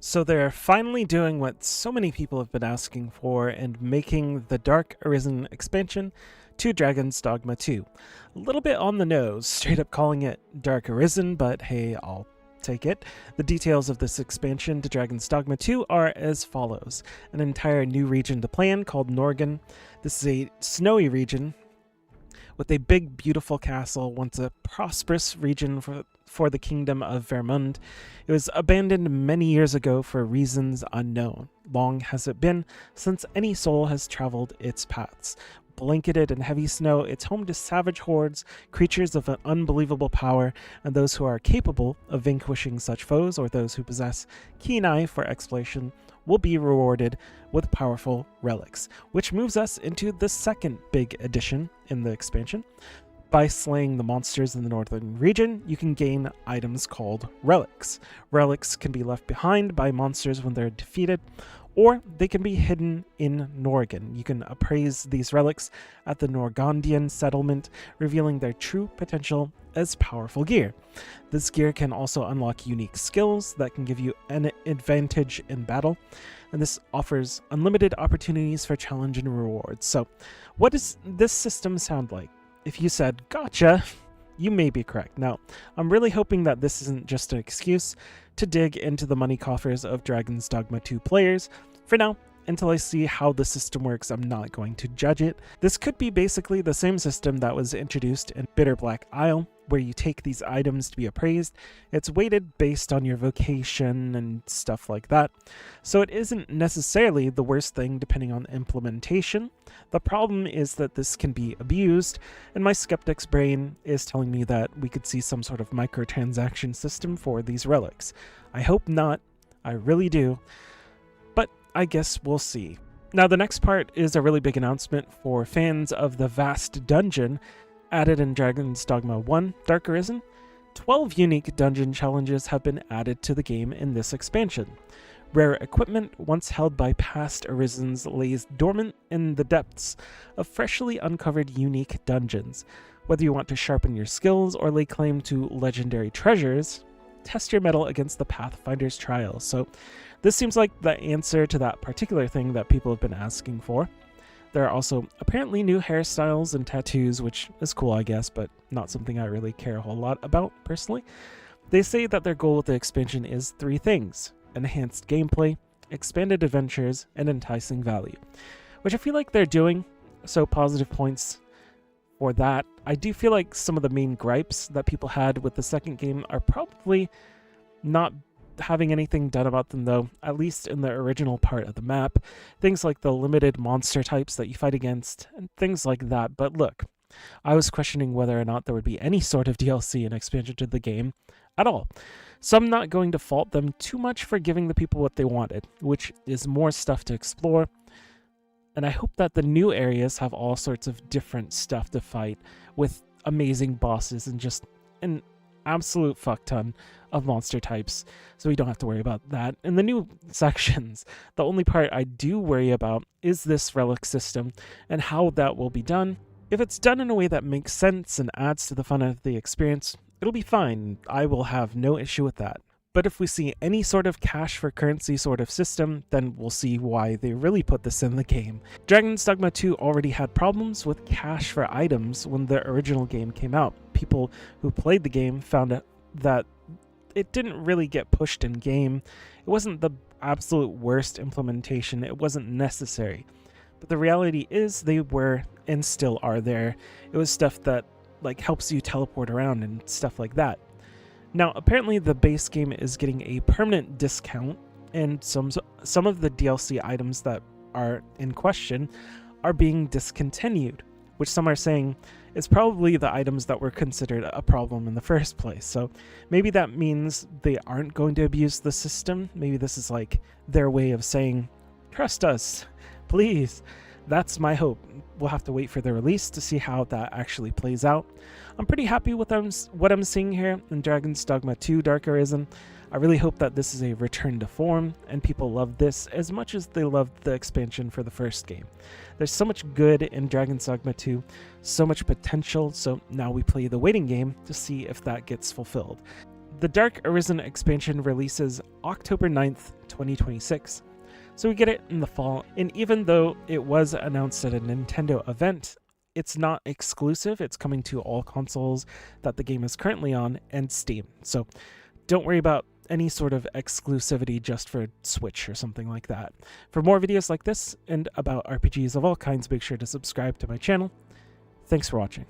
So they're finally doing what so many people have been asking for and making the Dark Arisen Expansion to Dragons Dogma 2. A little bit on the nose, straight up calling it Dark Arisen, but hey, I'll take it. The details of this expansion to Dragons Dogma 2 are as follows. An entire new region to play in called Norgan. This is a snowy region with a big, beautiful castle, once a prosperous region for the kingdom of Vermund. It was abandoned many years ago for reasons unknown. Long has it been since any soul has traveled its paths. Blanketed in heavy snow, it's home to savage hordes, creatures of an unbelievable power, and those who are capable of vanquishing such foes, or those who possess keen eye for exploration, will be rewarded with powerful relics, which moves us into the second big addition in the expansion. By slaying the monsters in the northern region, you can gain items called relics. Relics can be left behind by monsters when they're defeated, or they can be hidden in Norgan. You can appraise these relics at the Norgandian settlement, revealing their true potential as powerful gear. This gear can also unlock unique skills that can give you an advantage in battle, and this offers unlimited opportunities for challenge and rewards. So, what does this system sound like? If you said, gotcha, you may be correct. Now, I'm really hoping that this isn't just an excuse to dig into the money coffers of Dragons Dogma 2 players. For now, until I see how the system works, I'm not going to judge it. This could be basically the same system that was introduced in Bitter Black Isle, where you take these items to be appraised. It's weighted based on your vocation and stuff like that. So it isn't necessarily the worst thing depending on implementation. The problem is that this can be abused, and my skeptic's brain is telling me that we could see some sort of microtransaction system for these relics. I hope not. I really do. But I guess we'll see. Now, the next part is a really big announcement for fans of the vast dungeon added in Dragons Dogma 1 Dark Arisen. 12 unique dungeon challenges have been added to the game in this expansion. Rare equipment once held by past Arisens lays dormant in the depths of freshly uncovered unique dungeons. Whether you want to sharpen your skills or lay claim to legendary treasures, test your mettle against the Pathfinder's trial. So this seems like the answer to that particular thing that people have been asking for. There are also apparently new hairstyles and tattoos, which is cool, I guess, but not something I really care a whole lot about personally. They say that their goal with the expansion is 3 things: enhanced gameplay, expanded adventures, and enticing value, which I feel like they're doing, so positive points for that. I do feel like some of the main gripes that people had with the second game are probably not having anything done about them, though, at least in the original part of the map. Things like the limited monster types that you fight against, and things like that. But look, I was questioning whether or not there would be any sort of DLC and expansion to the game at all. So I'm not going to fault them too much for giving the people what they wanted, which is more stuff to explore. And I hope that the new areas have all sorts of different stuff to fight, with amazing bosses and just an absolute fuck ton of monster types, so we don't have to worry about that. In the new sections, the only part I do worry about is this relic system and how that will be done. If it's done in a way that makes sense and adds to the fun of the experience, it'll be fine. I will have no issue with that. But if we see any sort of cash for currency sort of system, then we'll see why they really put this in the game. Dragons Dogma 2 already had problems with cash for items when the original game came out. People who played the game found out that it didn't really get pushed in game. It wasn't the absolute worst implementation. It wasn't necessary. But the reality is they were and still are there. It was stuff that helps you teleport around and stuff like that. Now, apparently the base game is getting a permanent discount, and some of the DLC items that are in question are being discontinued, which some are saying is probably the items that were considered a problem in the first place. So maybe that means they aren't going to abuse the system. Maybe this is their way of saying, trust us, please. That's my hope. We'll have to wait for the release to see how that actually plays out. I'm pretty happy with what I'm seeing here in Dragons Dogma 2 Dark Arisen. I really hope that this is a return to form and people love this as much as they loved the expansion for the first game. There's so much good in Dragons Dogma 2, so much potential, so now we play the waiting game to see if that gets fulfilled. The Dark Arisen expansion releases October 9th, 2026. So we get it in the fall, and even though it was announced at a Nintendo event, it's not exclusive. It's coming to all consoles that the game is currently on and Steam. So don't worry about any sort of exclusivity just for Switch or something like that. For more videos like this and about RPGs of all kinds, make sure to subscribe to my channel. Thanks for watching.